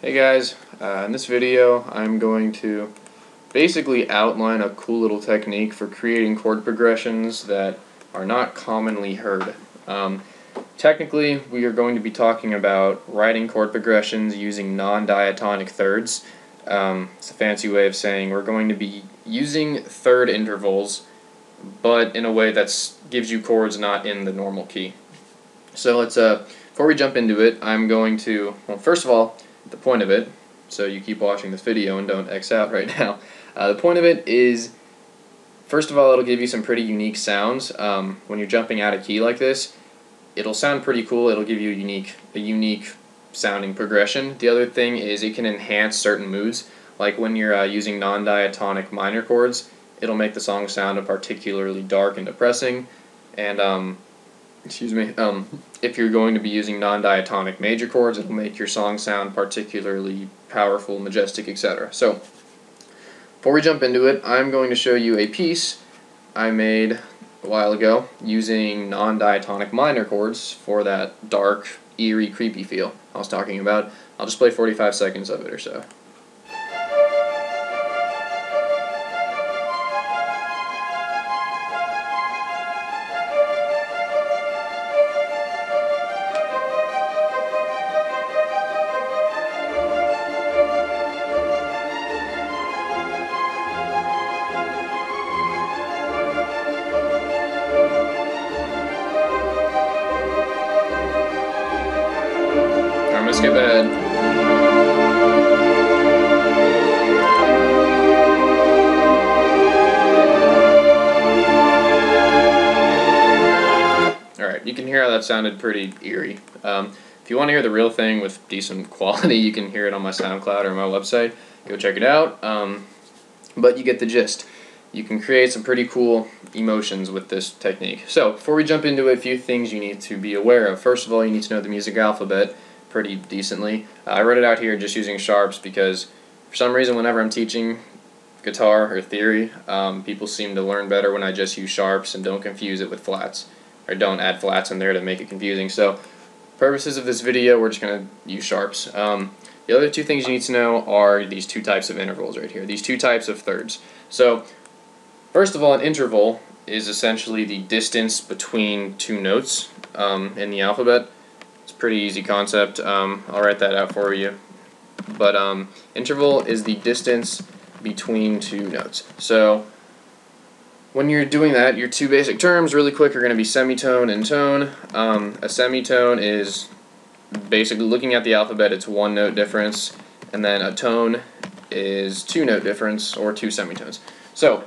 Hey guys, in this video I'm going to basically outline a cool little technique for creating chord progressions that are not commonly heard. Technically, we are going to be talking about writing chord progressions using non-diatonic thirds. It's a fancy way of saying we're going to be using third intervals, but in a way that gives you chords not in the normal key. So let's, before we jump into it, I'm going to, well, first of all, the point of it, so you keep watching this video and don't X out right now. The point of it is, first of all, it'll give you some pretty unique sounds. When you're jumping out of key like this, it'll sound pretty cool. It'll give you a unique sounding progression. The other thing is it can enhance certain moods. Like when you're using non-diatonic minor chords, it'll make the song sound particularly dark and depressing. And if you're going to be using non-diatonic major chords, it'll make your song sound particularly powerful, majestic, etc. So, before we jump into it, I'm going to show you a piece I made a while ago using non-diatonic minor chords for that dark, eerie, creepy feel I was talking about. I'll just play 45 seconds of it or so. I'm gonna skip ahead. Alright, you can hear how that sounded pretty eerie. If you want to hear the real thing with decent quality, you can hear it on my Soundcloud or my website. Go check it out. But you get the gist. You can create some pretty cool emotions with this technique. So, before we jump into it, a few things you need to be aware of. First of all, you need to know the music alphabet pretty decently. I wrote it out here just using sharps because for some reason whenever I'm teaching guitar or theory, people seem to learn better when I just use sharps and don't confuse it with flats, or don't add flats in there to make it confusing. So purposes of this video, we're just going to use sharps. The other two things you need to know are these two types of intervals right here, these two types of thirds. So first of all, an interval is essentially the distance between two notes in the alphabet. It's a pretty easy concept. I'll write that out for you. But interval is the distance between two notes. So when you're doing that, your two basic terms really quick are going to be semitone and tone. A semitone is basically, looking at the alphabet, it's one note difference, and then a tone is two note difference or two semitones. So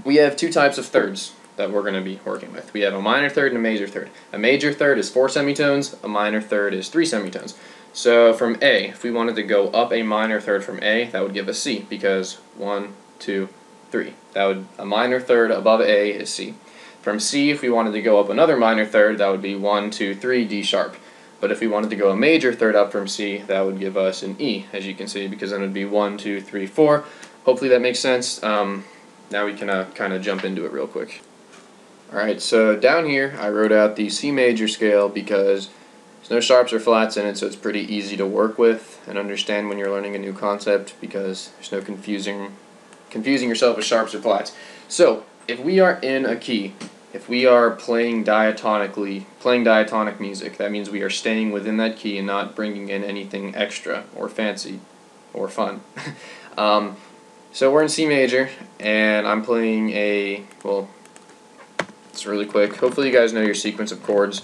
we have two types of thirds that we're going to be working with. We have a minor third and a major third. A major third is 4 semitones, a minor third is 3 semitones. So from A, if we wanted to go up a minor third from A, that would give us C, because 1, 2, 3. A minor third above A is C. From C, if we wanted to go up another minor third, that would be 1, 2, 3, D sharp. But if we wanted to go a major third up from C, that would give us an E, as you can see, because then it would be 1, 2, 3, 4. Hopefully that makes sense. Now we can kind of jump into it real quick. Alright, so down here I wrote out the C major scale because there's no sharps or flats in it, so it's pretty easy to work with and understand when you're learning a new concept because there's no confusing yourself with sharps or flats. So, if we are in a key, if we are playing diatonic music, that means we are staying within that key and not bringing in anything extra or fancy or fun. So we're in C major, and I'm playing it's really quick. Hopefully you guys know your sequence of chords.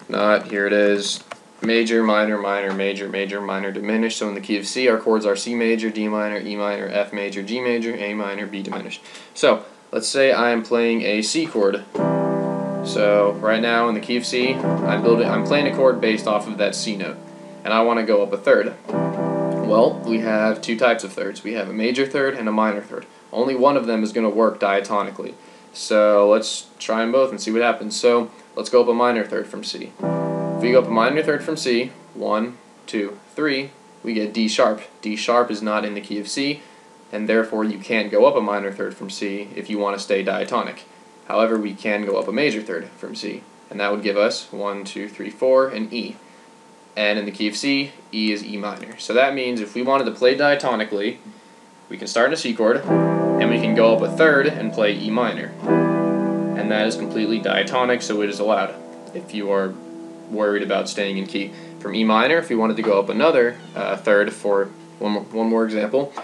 If not, here it is. Major, minor, minor, major, major, minor, diminished. So in the key of C, our chords are C major, D minor, E minor, F major, G major, A minor, B diminished. So let's say I am playing a C chord. So right now in the key of C, I'm playing a chord based off of that C note, and I want to go up a third. Well, we have two types of thirds. We have a major third and a minor third. Only one of them is going to work diatonically. So let's try them both and see what happens. So let's go up a minor third from C. If we go up a minor third from C, 1, 2, 3, we get D sharp. D sharp is not in the key of C, and therefore you can't go up a minor third from C if you want to stay diatonic. However, we can go up a major third from C, and that would give us 1, 2, 3, 4, and E. and in the key of C, E is E minor. So that means if we wanted to play diatonically, we can start in a C chord, and we can go up a third and play E minor. And that is completely diatonic, so it is allowed if you are worried about staying in key. From E minor, if you wanted to go up another third for one more example.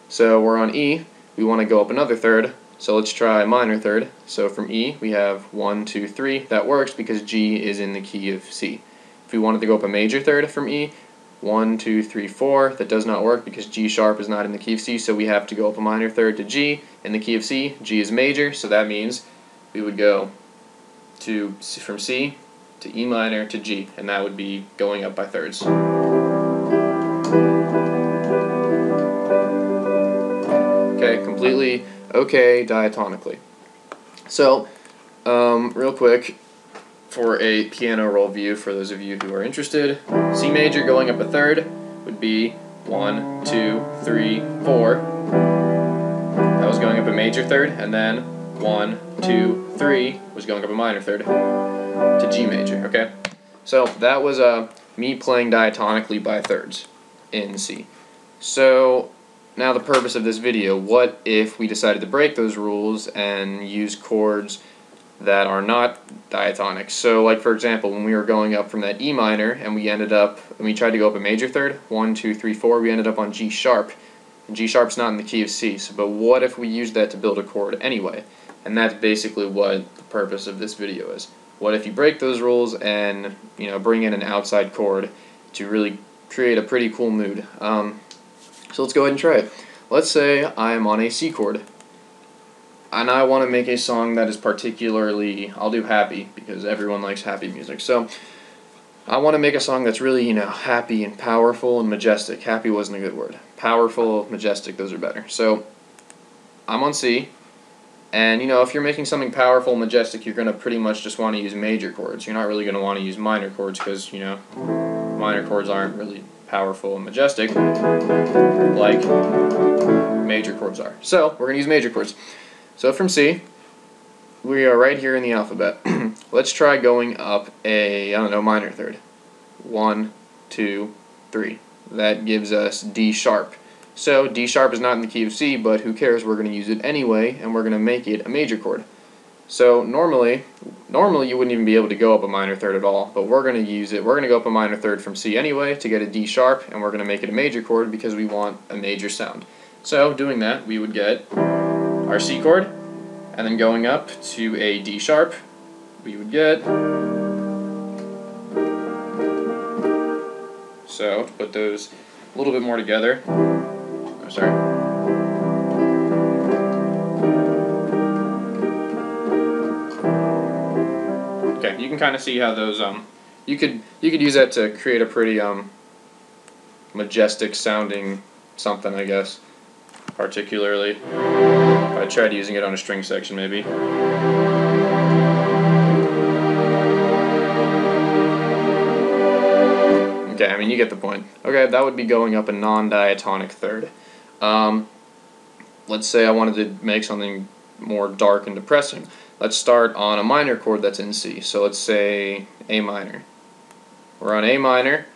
So we're on E, we want to go up another third, so let's try minor third. So from E, we have 1, 2, 3. That works because G is in the key of C. If we wanted to go up a major third from E, 1, 2, 3, 4. That does not work because G sharp is not in the key of C, so we have to go up a minor third to G in the key of C. G is major, so that means we would go from C to E minor to G, and that would be going up by thirds. Okay, completely okay diatonically. So, real quick, for a piano roll view, for those of you who are interested, C major going up a third would be 1, 2, 3, 4. That was going up a major third, and then 1, 2, 3 was going up a minor third to G major, okay? So that was me playing diatonically by thirds in C. So now the purpose of this video, what if we decided to break those rules and use chords that are not diatonic? So like for example, when we were going up from that E minor and we tried to go up a major third, 1, 2, 3, 4, we ended up on G sharp. And G sharp's not in the key of C, so, but what if we used that to build a chord anyway? And that's basically what the purpose of this video is. What if you break those rules and bring in an outside chord to really create a pretty cool mood? So let's go ahead and try it. Let's say I'm on a C chord, and I want to make a song that is particularly, I'll do happy because everyone likes happy music. So I want to make a song that's really, happy and powerful and majestic. Happy wasn't a good word. Powerful, majestic, those are better. So I'm on C. And if you're making something powerful and majestic, you're going to pretty much just want to use major chords. You're not really going to want to use minor chords because, minor chords aren't really powerful and majestic like major chords are. So we're going to use major chords. So from C, we are right here in the alphabet. Let's try going up a, minor third. 1, 2, 3. That gives us D sharp. So D sharp is not in the key of C, but who cares? We're going to use it anyway, and we're going to make it a major chord. So normally you wouldn't even be able to go up a minor third at all, but we're going to use it. We're going to go up a minor third from C anyway to get a D sharp, and we're going to make it a major chord because we want a major sound. So doing that, we would get our C chord, and then going up to a D sharp, we would get. So to put those a little bit more together. Oh, sorry. Okay, you can kind of see how those you could use that to create a pretty majestic sounding something, I guess. Particularly, if I tried using it on a string section, maybe. Okay, I mean, you get the point. Okay, that would be going up a non-diatonic third. Let's say I wanted to make something more dark and depressing. Let's start on a minor chord that's in C. So let's say A minor. We're on A minor,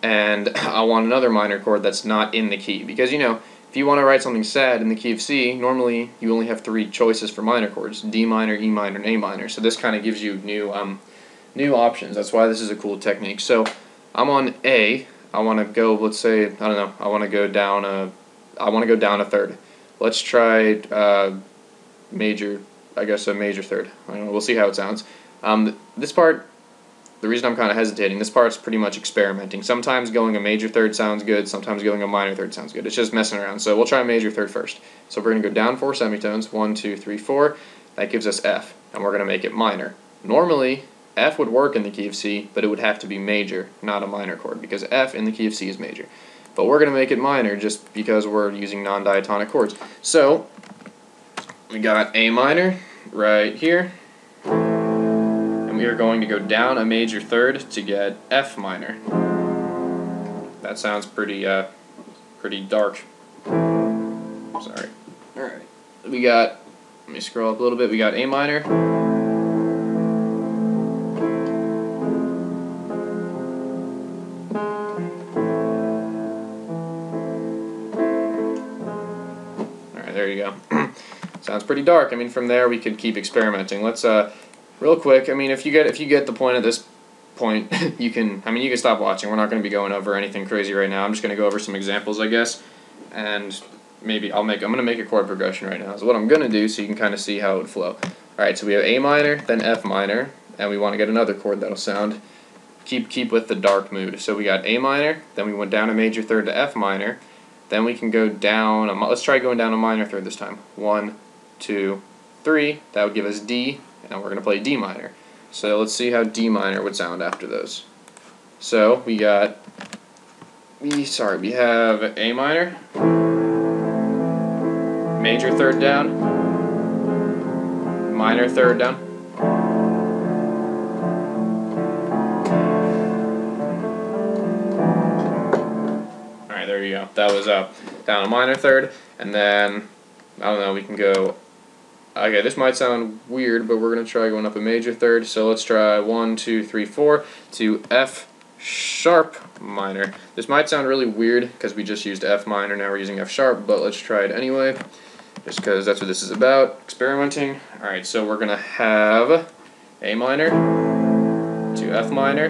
and I want another minor chord that's not in the key. Because, if you want to write something sad in the key of C, normally you only have 3 choices for minor chords: D minor, E minor, and A minor. So this kind of gives you new options. That's why this is a cool technique. So I'm on A. I want to go, let's say, I don't know, I want to go down a third. Let's try major, I guess a major third. I don't know, we'll see how it sounds. This part, the reason I'm kind of hesitating, this part's pretty much experimenting. Sometimes going a major third sounds good, sometimes going a minor third sounds good. It's just messing around. So we'll try a major third first. So we're going to go down 4 semitones, 1, 2, 3, 4. That gives us F, and we're going to make it minor. Normally, F would work in the key of C, but it would have to be major, not a minor chord, because F in the key of C is major. But we're going to make it minor just because we're using non-diatonic chords. So we got A minor right here, and we are going to go down a major third to get F minor. That sounds pretty dark. Sorry. All right. We got, let me scroll up a little bit. We got A minor. there you go. Sounds pretty dark. I mean, from there we could keep experimenting. Let's real quick. I mean, if you get the point at this point, you can stop watching. We're not going to be going over anything crazy right now. I'm just going to go over some examples, I guess, and maybe I'm going to make a chord progression right now. So what I'm going to do, so you can kind of see how it would flow. All right, so we have A minor, then F minor, and we want to get another chord that'll sound keep with the dark mood. So we got A minor, then we went down a major third to F minor, then we can go down. Let's try going down a minor third this time. 1, 2, 3. That would give us D, and we're going to play D minor. So let's see how D minor would sound after those. So we have A minor, major third down, minor third down, alright, there you go. That was down a minor third, and then, I don't know, we can go, okay, this might sound weird, but we're going to try going up a major third, so let's try 1, 2, 3, 4 to F sharp minor. This might sound really weird because we just used F minor, now we're using F sharp, but let's try it anyway, just because that's what this is about, experimenting. Alright, so we're going to have A minor to F minor,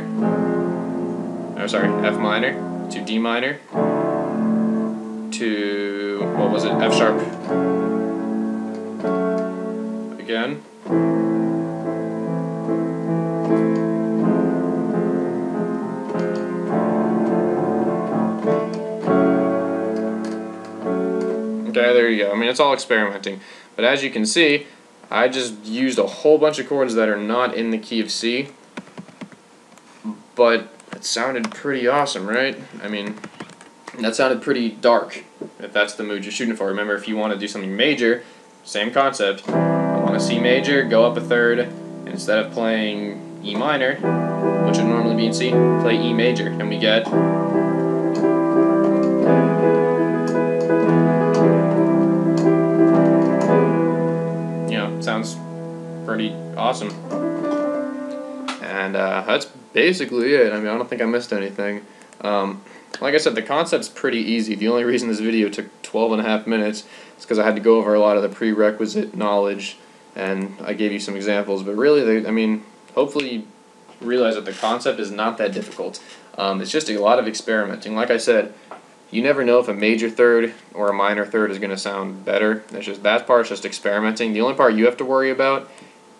F minor to D minor to, what was it, F sharp again. Okay, there you go. I mean, it's all experimenting. But as you can see, I just used a whole bunch of chords that are not in the key of C. But it sounded pretty awesome, right? I mean, that sounded pretty dark, if that's the mood you're shooting for. Remember, if you want to do something major, same concept. I want a C major, go up a third, and instead of playing E minor, which would normally be in C, play E major, and we get... sounds pretty awesome. And that's basically it. I mean, I don't think I missed anything. Like I said, the concept's pretty easy. The only reason this video took 12.5 minutes is because I had to go over a lot of the prerequisite knowledge, and I gave you some examples. But really, I mean, hopefully you realize that the concept is not that difficult. It's just a lot of experimenting. Like I said, you never know if a major third or a minor third is going to sound better. That part's just experimenting. The only part you have to worry about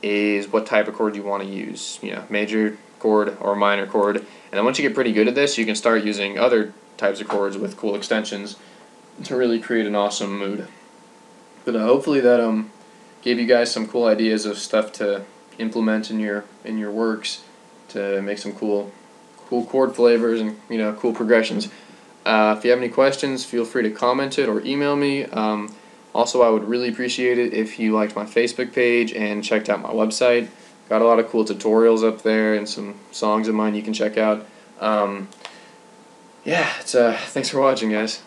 is what type of chord you want to use. You know, major chord or minor chord. And then once you get pretty good at this, you can start using other types of chords with cool extensions to really create an awesome mood. But hopefully that gave you guys some cool ideas of stuff to implement in your works to make some cool chord flavors and cool progressions. If you have any questions, feel free to comment it or email me. Also, I would really appreciate it if you liked my Facebook page and checked out my website. Got a lot of cool tutorials up there and some songs of mine you can check out. Yeah, thanks for watching, guys.